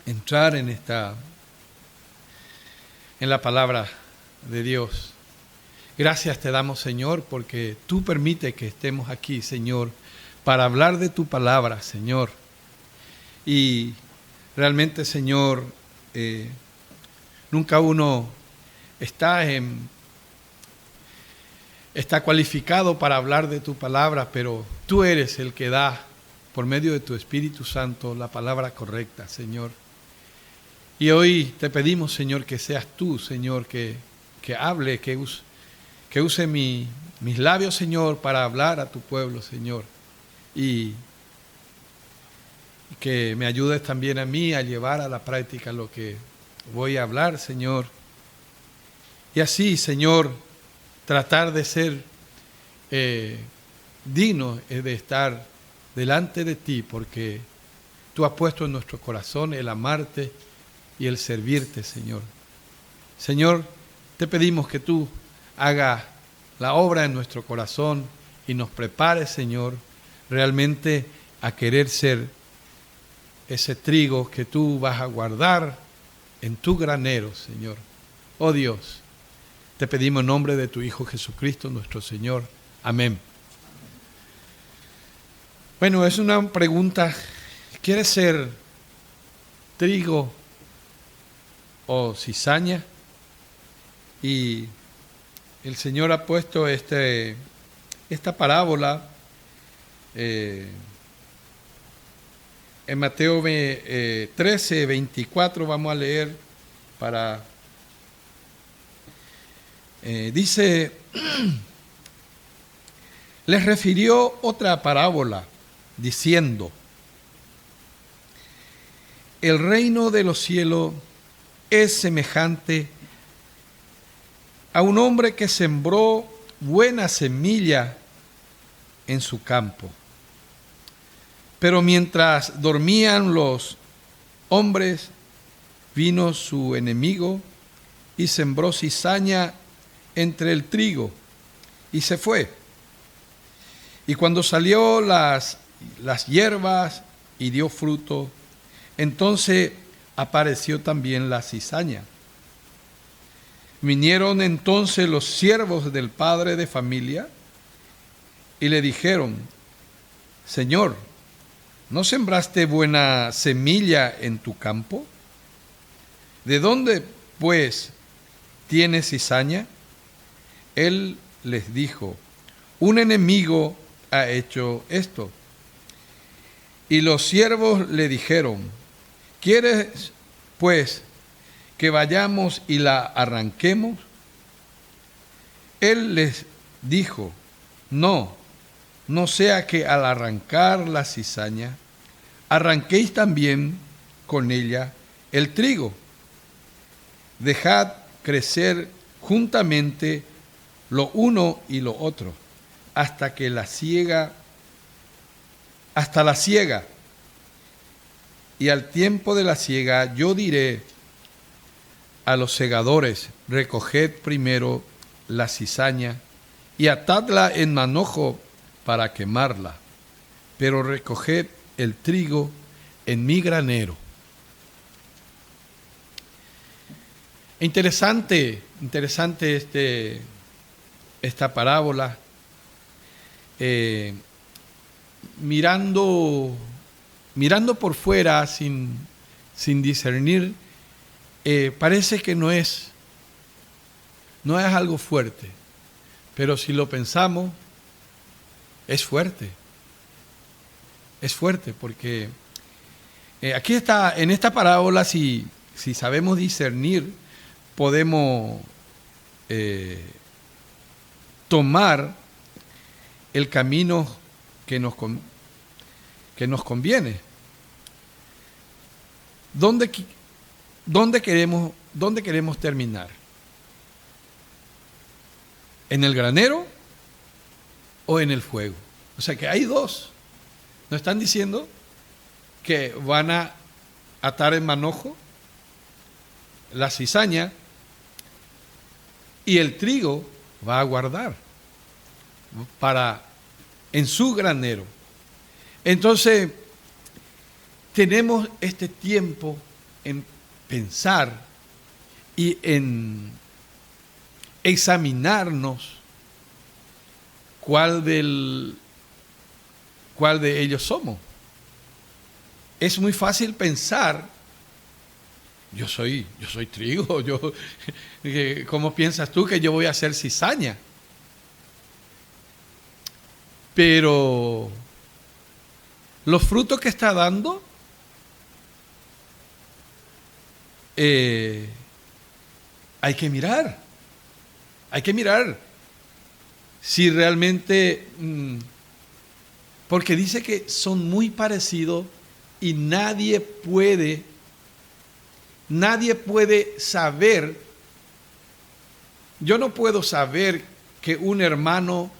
entrar en la palabra de Dios. Gracias te damos, Señor, porque tú permites que estemos aquí, Señor, para hablar de tu palabra, Señor. Y realmente, Señor, nunca uno está cualificado para hablar de tu palabra, pero tú eres el que da, por medio de tu Espíritu Santo, la palabra correcta, Señor. Y hoy te pedimos, Señor, que seas tú, Señor, que hable, que use mis labios, Señor, para hablar a tu pueblo, Señor. Y que me ayudes también a mí a llevar a la práctica lo que voy a hablar, Señor. Y así, Señor, tratar de ser digno de estar delante de ti, porque tú has puesto en nuestro corazón el amarte y el servirte, Señor. Señor, te pedimos que tú hagas la obra en nuestro corazón y nos prepares, Señor, realmente a querer ser ese trigo que tú vas a guardar en tu granero, Señor. Oh Dios, te pedimos en nombre de tu Hijo Jesucristo, nuestro Señor. Amén. Bueno, es una pregunta. ¿Quieres ser trigo o cizaña? Y el Señor ha puesto esta parábola en Mateo 13, 24, vamos a leer para... dice, les refirió otra parábola, diciendo, el reino de los cielos es semejante a un hombre que sembró buena semilla en su campo. Pero mientras dormían los hombres, vino su enemigo y sembró cizaña entre el trigo y se fue. Y cuando salió las hierbas y dio fruto, entonces apareció también la cizaña. Vinieron entonces los siervos del padre de familia y le dijeron, Señor, ¿no sembraste buena semilla en tu campo? ¿De dónde, pues, tienes cizaña? Él les dijo, un enemigo ha hecho esto. Y los siervos le dijeron, ¿quieres, pues, que vayamos y la arranquemos? Él les dijo, no sea que al arrancar la cizaña, arranquéis también con ella el trigo. Dejad crecer juntamente lo uno y lo otro, hasta la siega. Y al tiempo de la siega yo diré a los segadores, recoged primero la cizaña y atadla en manojo para quemarla, pero recoged el trigo en mi granero. Interesante esta parábola. Mirando por fuera sin discernir, parece que no es algo fuerte, pero si lo pensamos, es fuerte porque aquí está, en esta parábola, si sabemos discernir, podemos tomar el camino que nos conviene. ¿Dónde queremos terminar? ¿En el granero o en el fuego? O sea que hay dos. ¿No están diciendo que van a atar en manojo la cizaña y el trigo va a guardar en su granero? Entonces, tenemos este tiempo en pensar y en examinarnos cuál de ellos somos. Es muy fácil pensar, yo soy trigo, ¿cómo piensas tú que yo voy a ser cizaña? Pero los frutos que está dando, hay que mirar si realmente, porque dice que son muy parecidos y nadie puede saber. Yo no puedo saber que un hermano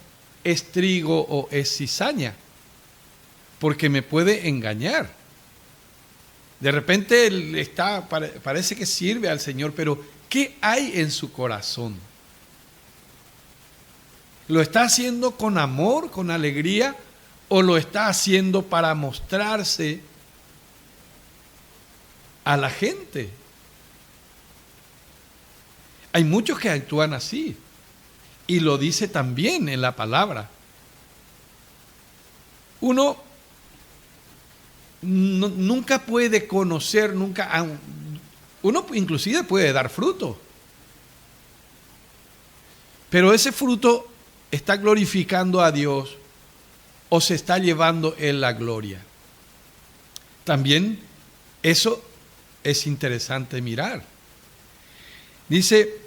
es trigo o es cizaña, porque me puede engañar. De repente él parece que sirve al Señor, pero ¿qué hay en su corazón? ¿Lo está haciendo con amor, con alegría, o lo está haciendo para mostrarse a la gente? Hay muchos que actúan así, y lo dice también en la palabra. Uno nunca puede conocer, uno inclusive puede dar fruto, pero ese fruto está glorificando a Dios o se está llevando Él la gloria. También eso es interesante mirar. Dice,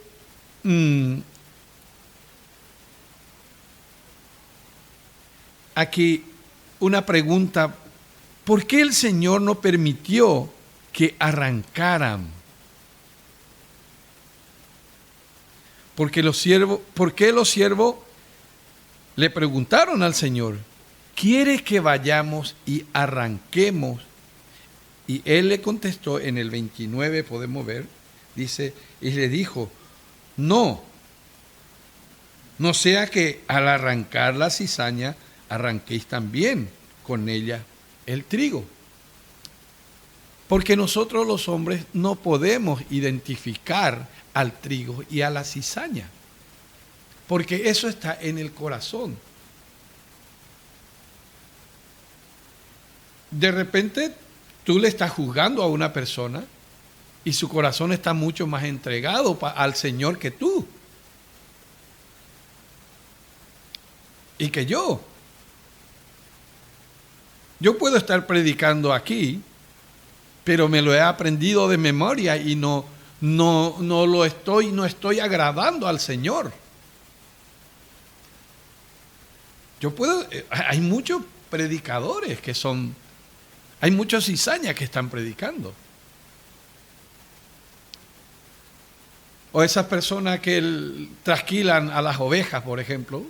aquí una pregunta: ¿por qué el Señor no permitió que arrancaran? ¿Por qué los siervos le preguntaron al Señor: ¿quiere que vayamos y arranquemos? Y Él le contestó en el 29, podemos ver, dice, y le dijo: no sea que al arrancar la cizaña arranquéis también con ella el trigo. Porque nosotros los hombres no podemos identificar al trigo y a la cizaña, porque eso está en el corazón. De repente tú le estás juzgando a una persona y su corazón está mucho más entregado al Señor que tú y que yo. Yo puedo estar predicando aquí, pero me lo he aprendido de memoria y no estoy agradando al Señor. Hay muchos predicadores hay muchos cizañas que están predicando. O esas personas que trasquilan a las ovejas, por ejemplo.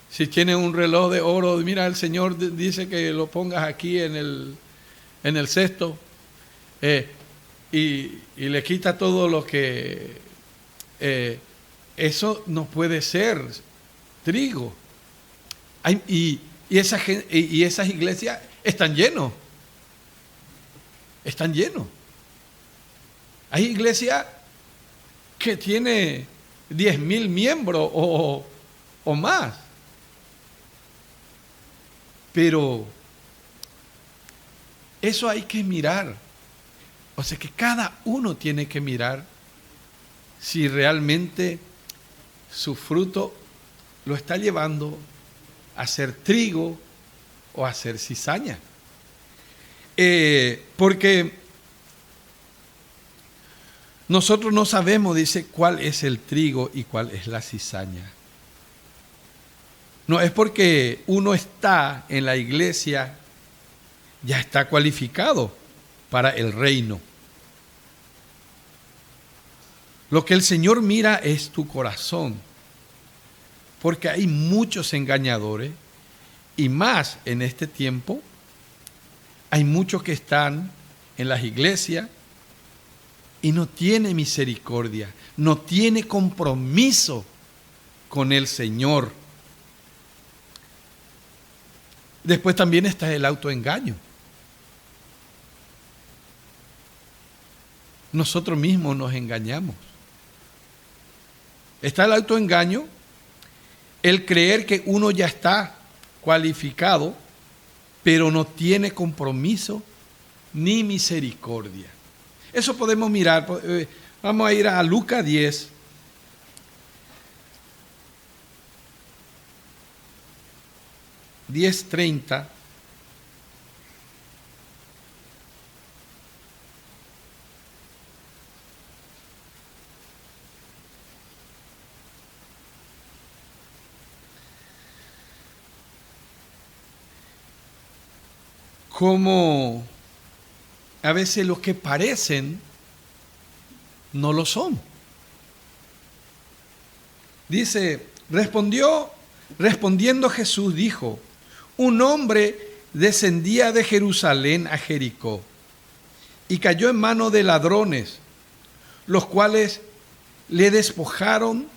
Si tienen un reloj de oro, mira, el Señor dice que lo pongas aquí en el cesto, y le quita todo lo que... eso no puede ser trigo. Y esas iglesias están llenos. Hay iglesias que tiene 10,000 miembros o más. Pero eso hay que mirar. O sea que cada uno tiene que mirar si realmente su fruto lo está llevando a ser trigo o a ser cizaña. Porque nosotros no sabemos, dice, cuál es el trigo y cuál es la cizaña. No es porque uno está en la iglesia, ya está cualificado para el reino. Lo que el Señor mira es tu corazón, porque hay muchos engañadores, y más en este tiempo, hay muchos que están en las iglesias y no tiene misericordia, no tiene compromiso con el Señor. Después también está el autoengaño. nosotros mismos nos engañamos. Está el autoengaño, el creer que uno ya está cualificado, pero no tiene compromiso ni misericordia. Eso podemos mirar. Vamos a ir a Lucas 10. (10:30). Como a veces los que parecen no lo son. Dice, respondiendo Jesús dijo, un hombre descendía de Jerusalén a Jericó y cayó en manos de ladrones, los cuales le despojaron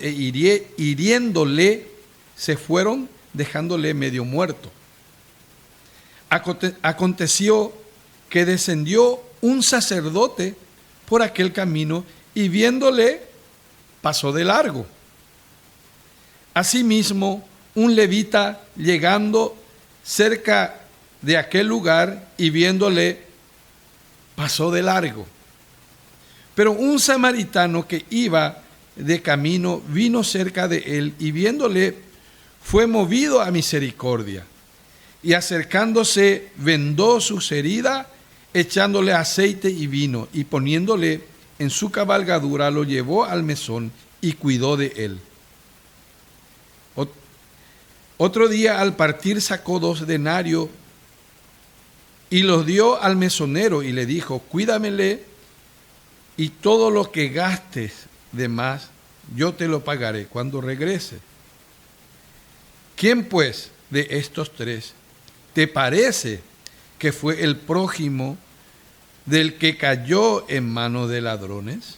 e hiriéndole se fueron, dejándole medio muerto. Aconteció que descendió un sacerdote por aquel camino y viéndole pasó de largo. Asimismo, un levita llegando cerca de aquel lugar y viéndole pasó de largo. Pero un samaritano que iba de camino vino cerca de él y viéndole fue movido a misericordia. Y acercándose vendó sus heridas, echándole aceite y vino, y poniéndole en su cabalgadura lo llevó al mesón y cuidó de él. Otro día al partir sacó 2 denarios y los dio al mesonero y le dijo, cuídamele y todo lo que gastes de más, yo te lo pagaré cuando regrese. ¿Quién pues de estos 3 te parece que fue el prójimo del que cayó en manos de ladrones?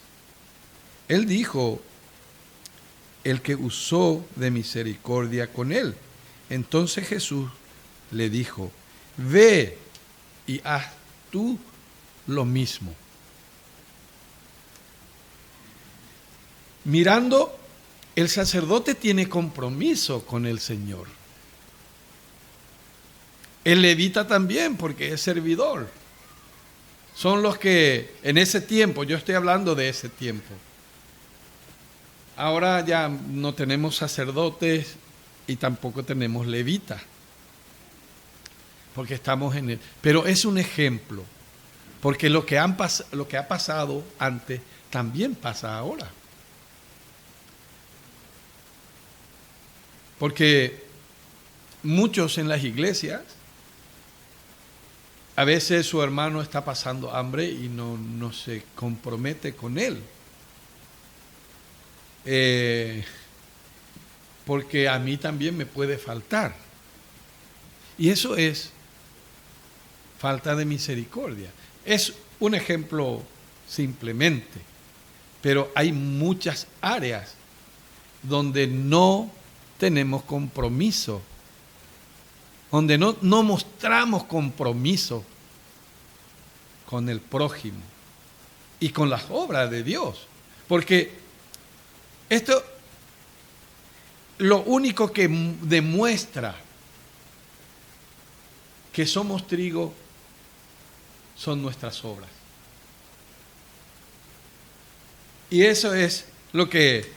Él dijo, el que usó de misericordia con él. Entonces Jesús le dijo, ve y haz tú lo mismo. Mirando, el sacerdote tiene compromiso con el Señor. El levita también, porque es servidor. Son los que en ese tiempo, yo estoy hablando de ese tiempo. Ahora ya no tenemos sacerdotes y tampoco tenemos levitas, porque estamos en él. Pero es un ejemplo, porque lo que ha pasado antes también pasa ahora. Porque muchos en las iglesias, a veces su hermano está pasando hambre y no se compromete con él. Porque a mí también me puede faltar. Y eso es falta de misericordia. Es un ejemplo simplemente, pero hay muchas áreas donde no tenemos compromiso, donde no mostramos compromiso con el prójimo y con las obras de Dios. Porque esto, lo único que demuestra que somos trigo son nuestras obras. Y eso es lo que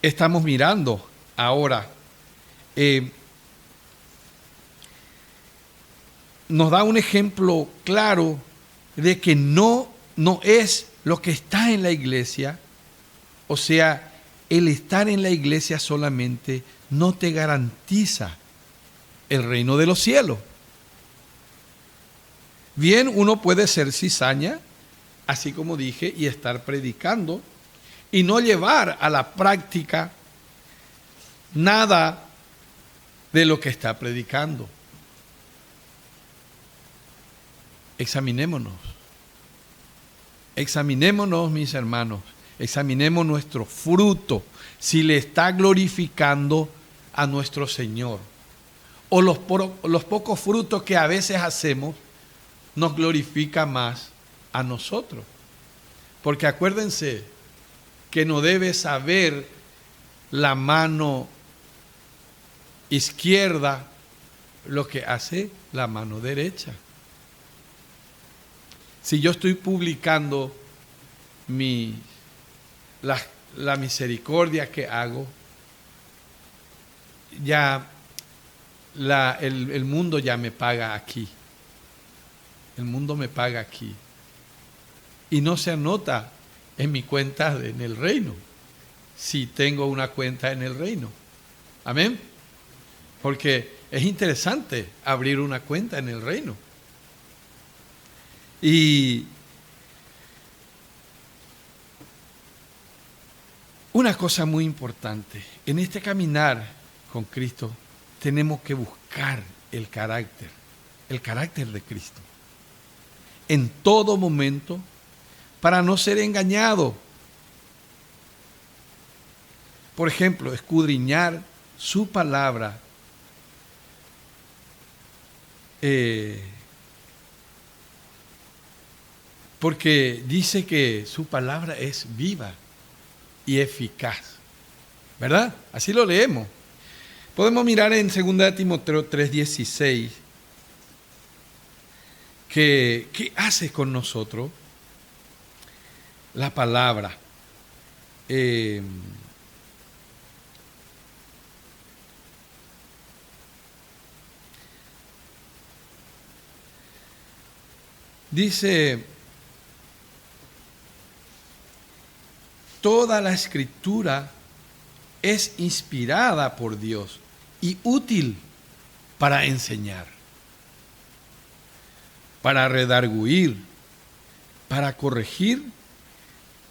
estamos mirando ahora. Nos da un ejemplo claro de que no es lo que está en la iglesia, o sea, el estar en la iglesia solamente no te garantiza el reino de los cielos. Bien, uno puede ser cizaña, así como dije, y estar predicando y no llevar a la práctica nada de lo que está predicando. Examinémonos, mis hermanos, examinemos nuestro fruto, si le está glorificando a nuestro Señor, o los pocos frutos que a veces hacemos, nos glorifica más a nosotros. Porque acuérdense que no debe saber la mano izquierda lo que hace la mano derecha. Si yo estoy publicando la misericordia que hago, ya el mundo ya me paga aquí. El mundo me paga aquí. Y no se anota en mi cuenta en el reino, si tengo una cuenta en el reino. Amén. Porque es interesante abrir una cuenta en el reino. Y una cosa muy importante, en este caminar con Cristo tenemos que buscar el carácter de Cristo, en todo momento, para no ser engañado. Por ejemplo, escudriñar su palabra, porque dice que su palabra es viva y eficaz, ¿verdad? Así lo leemos. Podemos mirar en 2 Timoteo 3:16, ¿qué hace con nosotros la palabra? Dice, toda la escritura es inspirada por Dios y útil para enseñar, para redarguir, para corregir,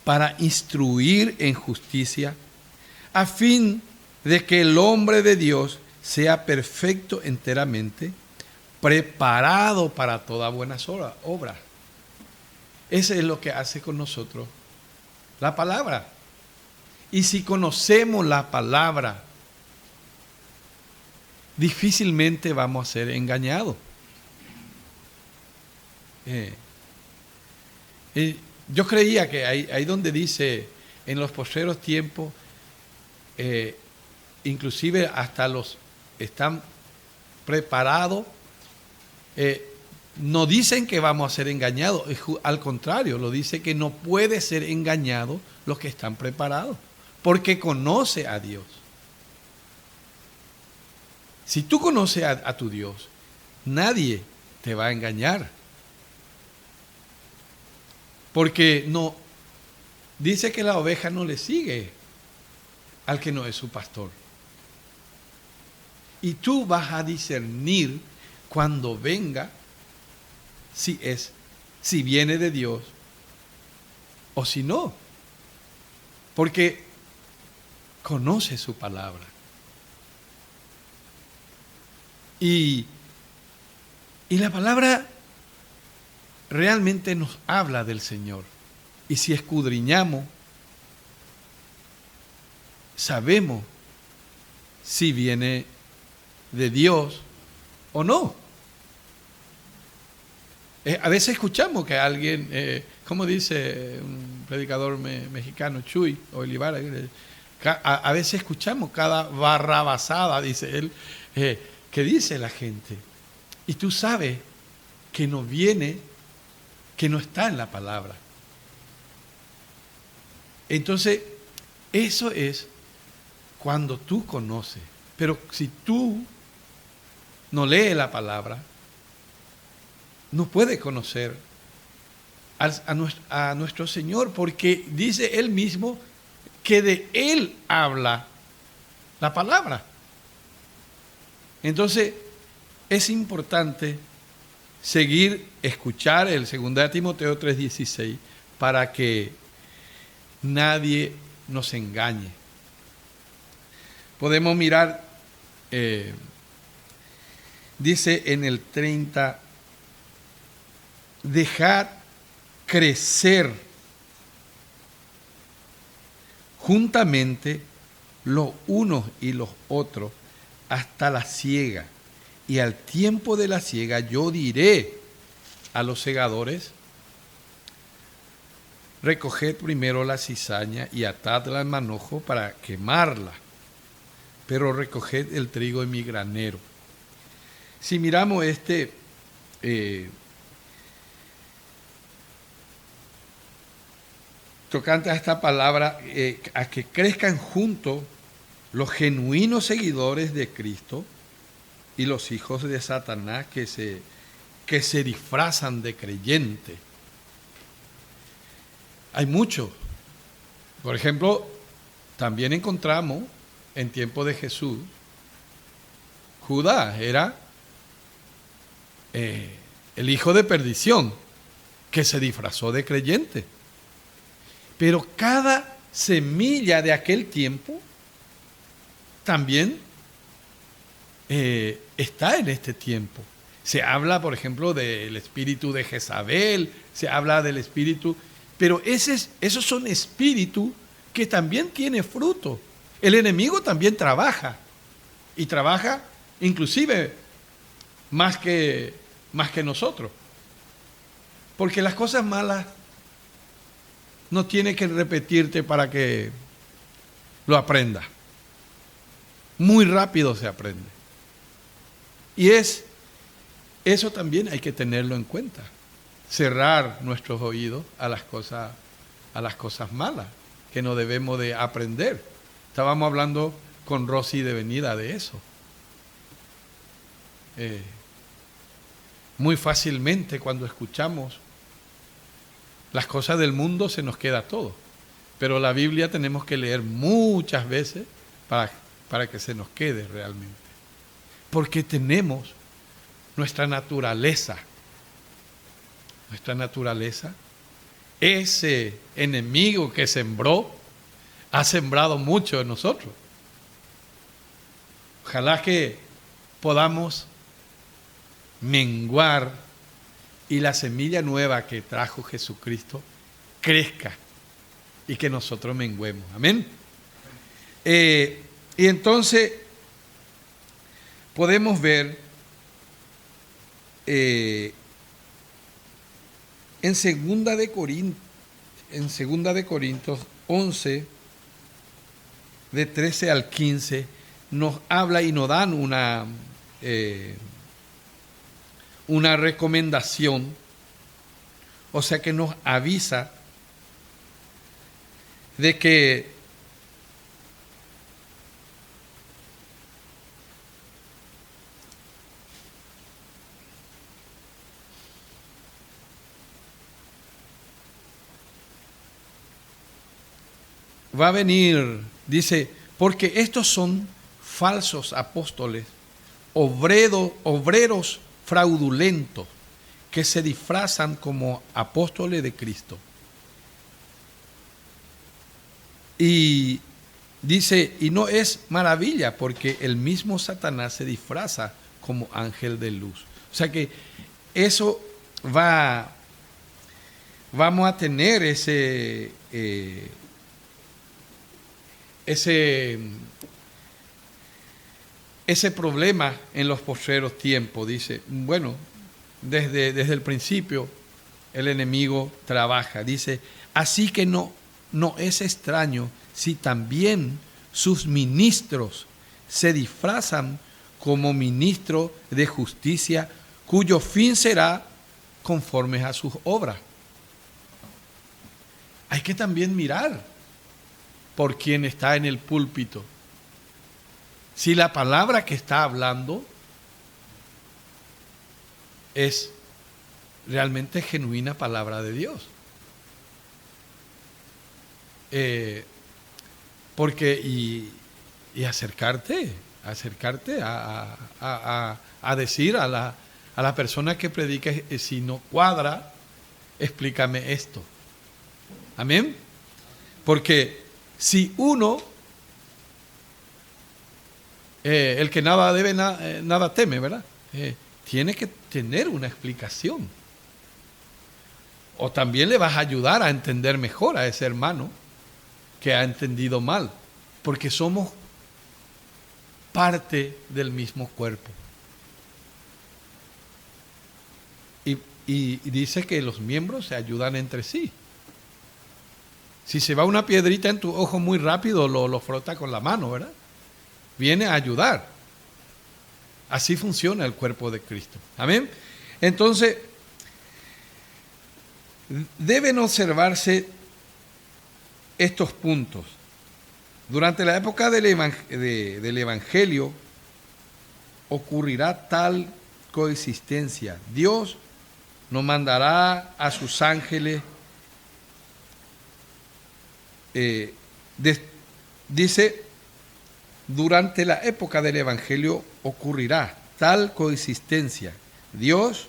para instruir en justicia, a fin de que el hombre de Dios sea perfecto enteramente, preparado para toda buena obra. Eso es lo que hace con nosotros la palabra. Y si conocemos la palabra, difícilmente vamos a ser engañados. Yo creía que ahí donde dice, en los postreros tiempos, inclusive hasta los están preparados, no dicen que vamos a ser engañados, al contrario, lo dice que no puede ser engañado los que están preparados, porque conoce a Dios. Si tú conoces a tu Dios, nadie te va a engañar. Porque no, dice que la oveja no le sigue al que no es su pastor. Y tú vas a discernir cuando venga si viene de Dios o si no. Porque conoce su palabra. Y la palabra realmente nos habla del Señor. Y si escudriñamos, sabemos si viene de Dios o no. A veces escuchamos que alguien, como dice un predicador mexicano, Chuy Olivara, a veces escuchamos cada barrabasada, dice él, que dice la gente. Y tú sabes que no viene, que no está en la palabra. Entonces, eso es cuando tú conoces. Pero si tú no lees la palabra, no puedes conocer a nuestro Señor, porque dice Él mismo que de Él habla la palabra. Entonces, es importante escuchar el 2 Timoteo 3:16 para que nadie nos engañe. Podemos mirar, dice en el 30, dejar crecer juntamente los unos y los otros hasta la siega, y al tiempo de la siega yo diré a los segadores: recoged primero la cizaña y atadla en manojo para quemarla, pero recoged el trigo en mi granero. Si miramos tocante a esta palabra, a que crezcan juntos los genuinos seguidores de Cristo y los hijos de Satanás que se disfrazan de creyente. Hay muchos. Por ejemplo, también encontramos en tiempo de Jesús, Judas era el hijo de perdición que se disfrazó de creyente. Pero cada semilla de aquel tiempo también está en este tiempo. Se habla, por ejemplo, del espíritu de Jezabel, se habla del espíritu, pero esos son espíritus que también tienen fruto. El enemigo también trabaja, y trabaja inclusive más que nosotros. Porque las cosas malas no tiene que repetirte para que lo aprendas. Muy rápido se aprende. Y eso también hay que tenerlo en cuenta. Cerrar nuestros oídos a las cosas malas que no debemos de aprender. Estábamos hablando con Rosy de venida de eso. Muy fácilmente cuando escuchamos las cosas del mundo se nos queda todo. Pero la Biblia tenemos que leer muchas veces para que se nos quede realmente. Porque tenemos nuestra naturaleza. Nuestra naturaleza, ese enemigo que sembró, ha sembrado mucho en nosotros. Ojalá que podamos menguar y la semilla nueva que trajo Jesucristo crezca y que nosotros menguemos. Amén. Y entonces podemos ver en 2 de Corintios 11, de 13 al 15, nos habla y nos dan una recomendación, o sea que nos avisa de que va a venir, dice, porque estos son falsos apóstoles, obreros fraudulentos, que se disfrazan como apóstoles de Cristo. Y dice, y no es maravilla, porque el mismo Satanás se disfraza como ángel de luz. O sea que eso vamos a tener ese problema en los postreros tiempos. Dice, bueno, desde el principio el enemigo trabaja. Dice, así que no es extraño si también sus ministros se disfrazan como ministros de justicia, cuyo fin será conforme a sus obras. Hay que también mirar por quien está en el púlpito. Si la palabra que está hablando es realmente genuina palabra de Dios. Porque y acercarte a decir a la persona que predica, si no cuadra, explícame esto. Amén. Porque si uno, el que nada debe, nada teme, ¿verdad? Tiene que tener una explicación. O también le vas a ayudar a entender mejor a ese hermano que ha entendido mal. Porque somos parte del mismo cuerpo. Y dice que los miembros se ayudan entre sí. Si se va una piedrita en tu ojo muy rápido, lo frota con la mano, ¿verdad? Viene a ayudar. Así funciona el cuerpo de Cristo. Amén. Entonces, deben observarse estos puntos. Durante la época del Evangelio ocurrirá tal coexistencia. Dios nos mandará a sus ángeles, dice, durante la época del Evangelio ocurrirá tal coexistencia. Dios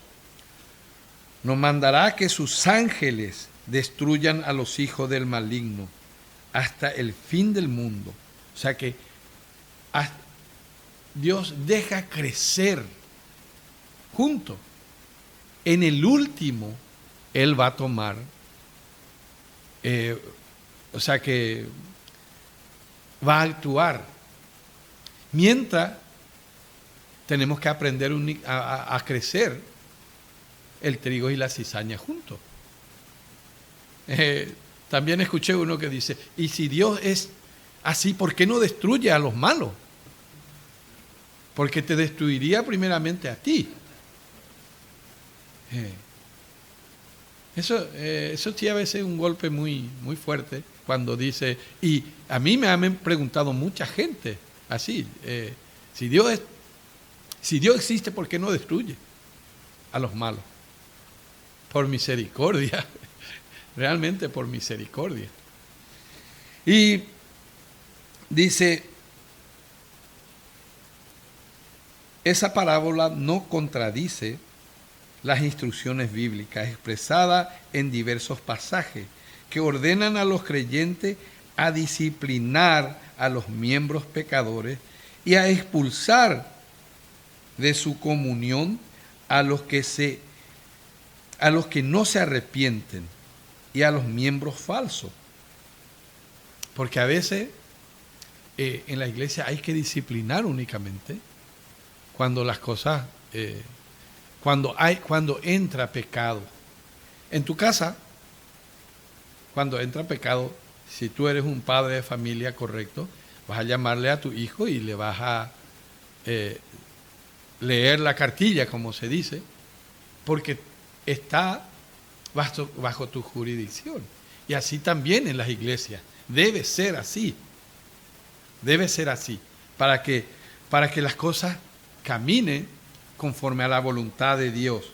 nos mandará que sus ángeles destruyan a los hijos del maligno hasta el fin del mundo. O sea que Dios deja crecer juntos. En el último, Él va a tomar, o sea que va a actuar. Mientras tenemos que aprender a crecer el trigo y la cizaña juntos. También escuché uno que dice, y si Dios es así, ¿por qué no destruye a los malos? Porque te destruiría primeramente a ti. Eso sí a veces es un golpe muy, muy fuerte cuando dice, y a mí me han preguntado mucha gente así, si Dios existe, ¿por qué no destruye a los malos? Por misericordia, realmente por misericordia. Y dice, esa parábola no contradice las instrucciones bíblicas expresadas en diversos pasajes que ordenan a los creyentes a disciplinar a los miembros pecadores y a expulsar de su comunión a los que no se arrepienten y a los miembros falsos. Porque a veces en la iglesia hay que disciplinar únicamente cuando las cosas, cuando entra pecado. En tu casa, cuando entra pecado, si tú eres un padre de familia correcto, vas a llamarle a tu hijo y le vas a leer la cartilla, como se dice, porque está bajo tu jurisdicción. Y así también en las iglesias. Debe ser así. Debe ser así. Para que las cosas caminen conforme a la voluntad de Dios.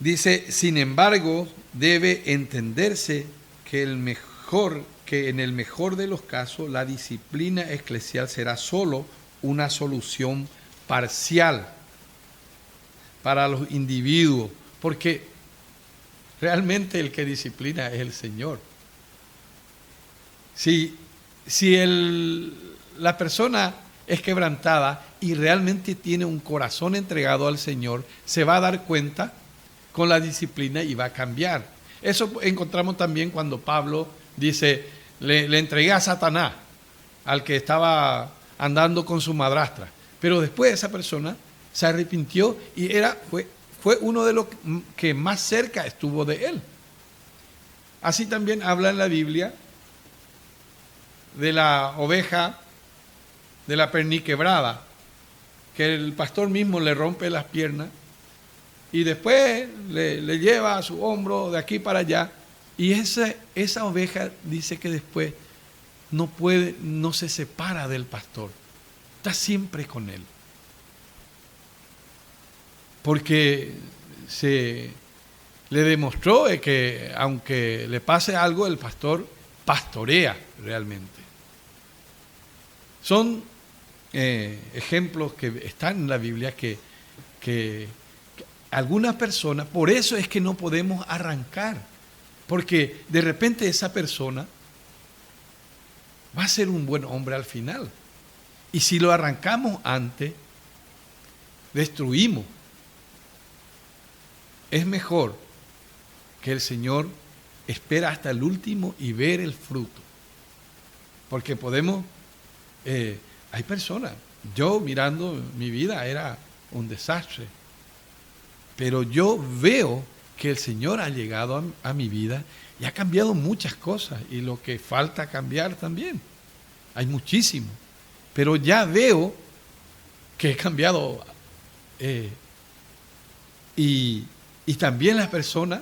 Dice, sin embargo, debe entenderse que en el mejor de los casos la disciplina eclesial será solo una solución parcial para los individuos, porque realmente el que disciplina es el Señor. Si la persona es quebrantada y realmente tiene un corazón entregado al Señor, se va a dar cuenta con la disciplina y va a cambiar. Eso encontramos también cuando Pablo dice, le entregué a Satanás, al que estaba andando con su madrastra. Pero después esa persona se arrepintió y fue uno de los que más cerca estuvo de él. Así también habla en la Biblia de la oveja de la perniquebrada, que el pastor mismo le rompe las piernas y después le lleva a su hombro de aquí para allá, y esa oveja dice que después no se separa del pastor, está siempre con él, porque le demostró que aunque le pase algo, el pastor pastorea realmente. Son ejemplos que están en la Biblia que algunas personas, por eso es que no podemos arrancar, porque de repente esa persona va a ser un buen hombre al final. Y si lo arrancamos antes, destruimos. Es mejor que el Señor espera hasta el último y ver el fruto. Porque podemos, hay personas, yo mirando mi vida era un desastre, pero yo veo que el Señor ha llegado a mi vida y ha cambiado muchas cosas, y lo que falta cambiar también, hay muchísimo, pero ya veo que he cambiado, y también las personas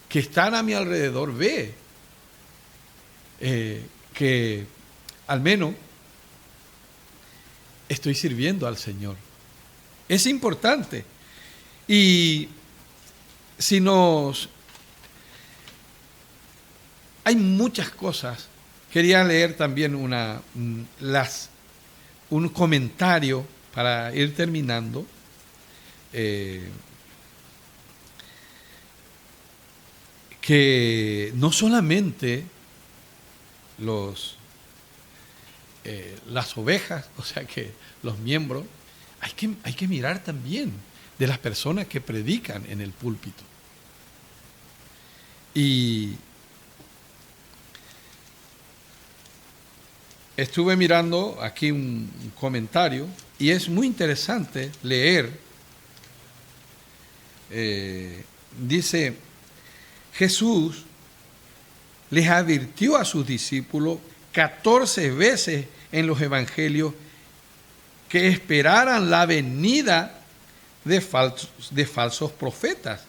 que están a mi alrededor ve que al menos estoy sirviendo al Señor. Es importante. Y si hay muchas cosas. Quería leer también un comentario para ir terminando. Que no solamente las ovejas, o sea que los miembros, hay que mirar también de las personas que predican en el púlpito. Y estuve mirando aquí un comentario y es muy interesante leer. Dice: Jesús les advirtió a sus discípulos 14 veces en los evangelios que esperaran la venida de falsos profetas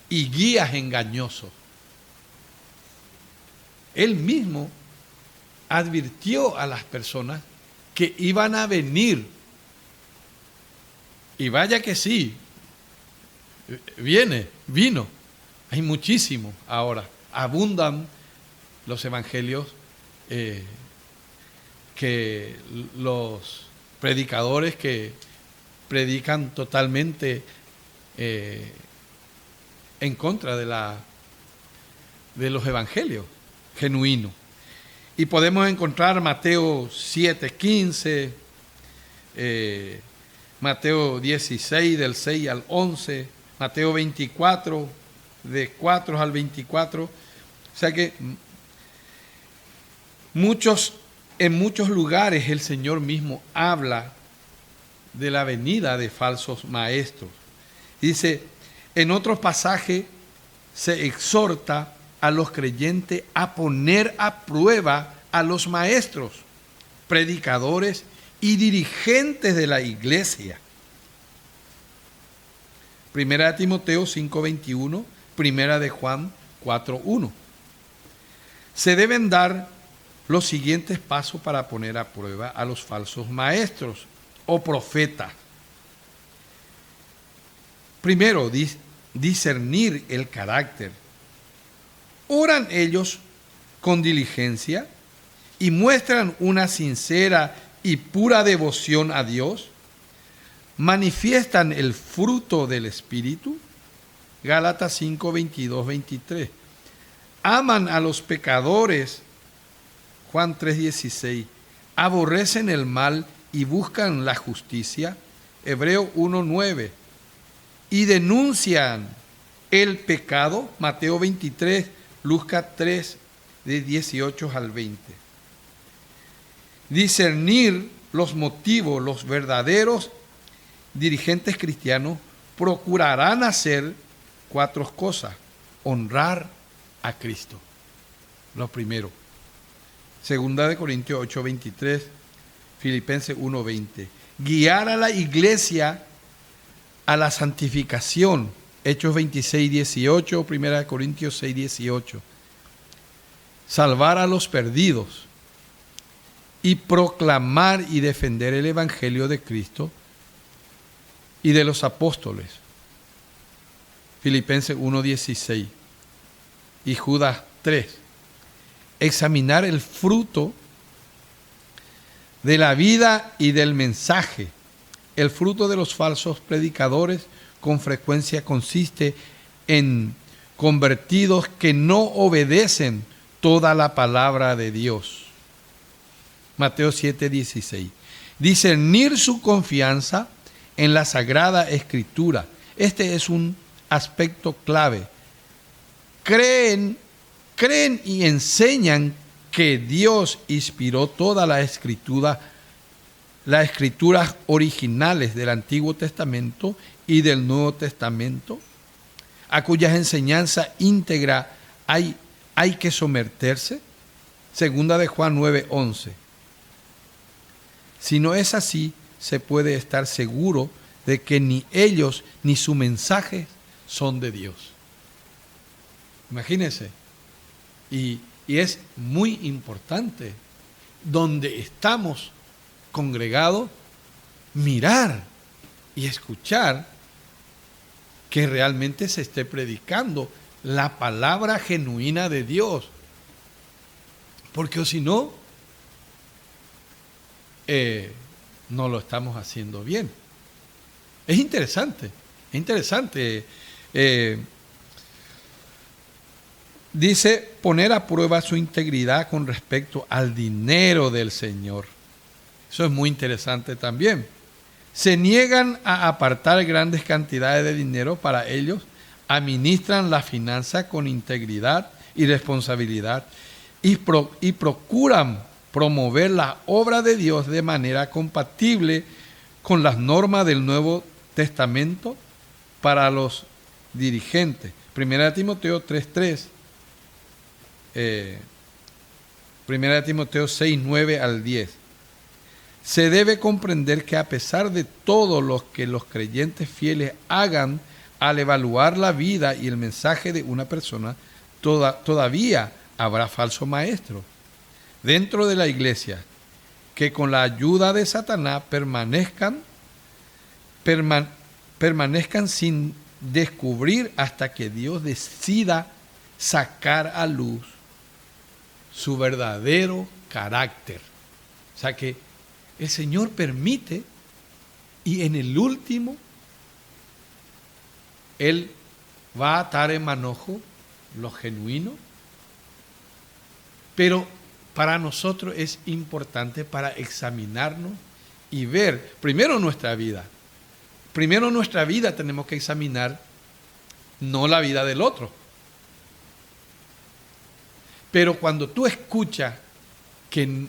y guías engañosos. Él mismo advirtió a las personas que iban a venir. Y vaya que sí, vino. Hay muchísimo ahora. Abundan los evangelios que los predicadores que predican totalmente en contra de los evangelios genuinos. Y podemos encontrar Mateo 7:15, Mateo 16 del 6 al 11, Mateo 24 de 4 al 24. O sea que en muchos lugares el Señor mismo habla de la venida de falsos maestros. Dice, en otros pasajes se exhorta a los creyentes a poner a prueba a los maestros, predicadores y dirigentes de la iglesia. Primera de Timoteo 5:21, Primera de Juan 4:1. Se deben dar los siguientes pasos para poner a prueba a los falsos maestros o profetas. Primero, discernir el carácter. ¿Oran ellos con diligencia y muestran una sincera y pura devoción a Dios? ¿Manifiestan el fruto del Espíritu? Gálatas 5, 22, 23. ¿Aman a los pecadores? Juan 3, 16. ¿Aborrecen el mal y buscan la justicia? Hebreo 1, 9. ¿Y denuncian el pecado? Mateo 23, Lucas 3, de 18 al 20. Discernir los motivos, los verdaderos dirigentes cristianos procurarán hacer 4 cosas. Honrar a Cristo, lo primero. Segunda de Corintios 8, 23, Filipenses 1, 20. Guiar a la iglesia a la santificación, Hechos 26, 18, Primera de Corintios 6, 18. Salvar a los perdidos y proclamar y defender el evangelio de Cristo y de los apóstoles, Filipenses 1, 16. Y Judas 3. Examinar el fruto de la vida y del mensaje. El fruto de los falsos predicadores con frecuencia consiste en convertidos que no obedecen toda la palabra de Dios. Mateo 7, 16. Discernir su confianza en la Sagrada Escritura. Este es un aspecto clave. Creen y enseñan que Dios inspiró toda las escrituras originales del Antiguo Testamento y del Nuevo Testamento, a cuyas enseñanzas íntegras hay que someterse? Segunda de Juan 9:11. Si no es así, se puede estar seguro de que ni ellos ni su mensaje son de Dios. Imagínense. Y es muy importante, donde estamos congregados, mirar y escuchar que realmente se esté predicando la palabra genuina de Dios. Porque si no, no lo estamos haciendo bien. Es interesante, es interesante. Dice, poner a prueba su integridad con respecto al dinero del Señor. Eso es muy interesante también. Se niegan a apartar grandes cantidades de dinero para ellos, administran la finanza con integridad y responsabilidad y procuran promover la obra de Dios de manera compatible con las normas del Nuevo Testamento para los dirigentes. 1 Timoteo 3:3. 1 Timoteo 6:9 al 10. Se debe comprender que a pesar de todo lo que los creyentes fieles hagan al evaluar la vida y el mensaje de una persona, todavía habrá falsos maestros dentro de la iglesia que con la ayuda de Satanás permanezcan sin descubrir hasta que Dios decida sacar a luz su verdadero carácter. O sea que el Señor permite, y en el último Él va a atar en manojo lo genuino, pero para nosotros es importante para examinarnos y ver primero nuestra vida. Primero nuestra vida tenemos que examinar, no la vida del otro. Pero cuando tú escuchas que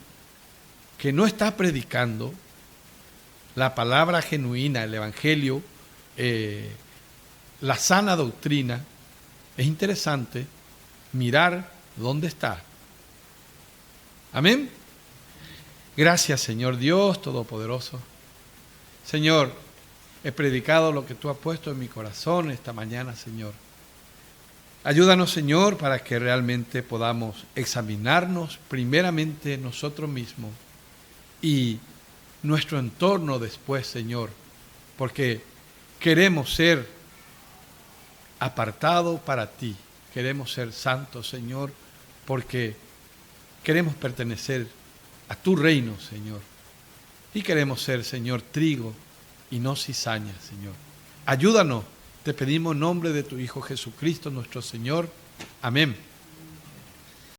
no estás predicando la palabra genuina, el Evangelio, la sana doctrina, es interesante mirar dónde está. Amén. Gracias, Señor Dios Todopoderoso. Señor, he predicado lo que tú has puesto en mi corazón esta mañana, Señor. Ayúdanos, Señor, para que realmente podamos examinarnos primeramente nosotros mismos y nuestro entorno después, Señor, porque queremos ser apartados para ti, queremos ser santos, Señor, porque queremos pertenecer a tu reino, Señor, y queremos ser, Señor, trigo y no cizaña, Señor. Ayúdanos, te pedimos en nombre de tu Hijo Jesucristo, nuestro Señor. Amén.